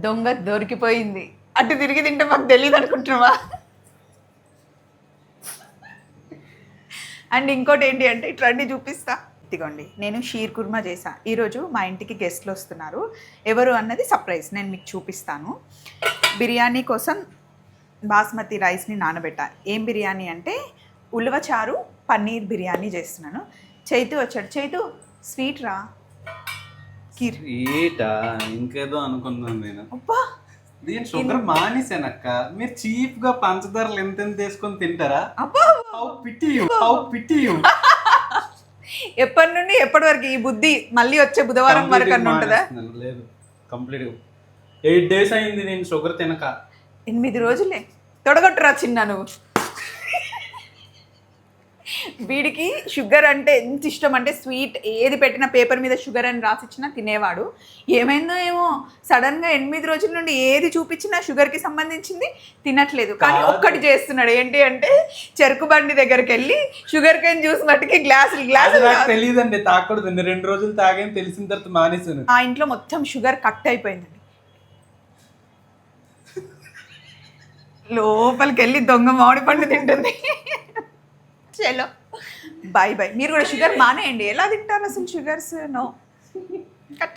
దొంగ దొరికిపోయింది. అటు తిరిగి తింటే మాకు తెలియదు అనుకుంటున్నావా? అండ్ ఇంకోటి ఏంటి అంటే ఇట్లాంటి చూపిస్తా. ఇదిగోండి, నేను షీర్ కుర్మా చేసా. ఈరోజు మా ఇంటికి గెస్ట్లు వస్తున్నారు. ఎవరు అన్నది సర్ప్రైజ్, నేను మీకు చూపిస్తాను. బిర్యానీ కోసం బాస్మతి రైస్ని నానబెట్టా. ఏం బిర్యానీ అంటే ఉలవచారు పన్నీర్ బిర్యానీ చేస్తున్నాను. చైతు వచ్చాడు. చైతు స్వీట్ రా. స్వీటా? ఇంకేదో అనుకున్నాను నేను. అబ్బా, దీని షుగర్ మానేసానక్క. మీరు చీప్ గా పంచదారలు ఎంత వేసుకొని తింటారా? అబ్బా, హౌ పిటి యు. ఎప్పటి నుండి ఎప్పటి వరకు ఈ బుద్ధి? మళ్ళీ వచ్చే బుధవారం వరకు అన్న ఉంటుందా? లేదు, కంప్లీట్ 8 days అయింది నేను షుగర్ తినక. 8 రోజులే. తొడగొట్టురా చిన్న నువ్వు. వీడికి షుగర్ అంటే ఎంత ఇష్టం అంటే స్వీట్ ఏది పెట్టినా పేపర్ మీద షుగర్ అని రాసిచ్చినా తినేవాడు. ఏమైందో ఏమో సడన్గా 8 రోజుల నుండి ఏది చూపించినా షుగర్కి సంబంధించింది తినట్లేదు. కానీ ఒక్కటి చేస్తున్నాడు. ఏంటి అంటే చెరుకు బండి దగ్గరికి వెళ్ళి షుగర్ కేన్ జ్యూస్ మట్టుకి గ్లాసులు తెలియదండి, తాకూడదు. 2 రోజులు తాగని తెలిసిన తర్వాత మానేసాను. ఆ ఇంట్లో మొత్తం షుగర్ కట్ అయిపోయిందండి. లోపలికి వెళ్ళి దొంగ మామిడి పండు తింటుంది. చలో బాయ్ బాయ్. మీరు కూడా షుగర్ మానేయండి. ఎలా తింటారు అసలు షుగర్స్? No cut.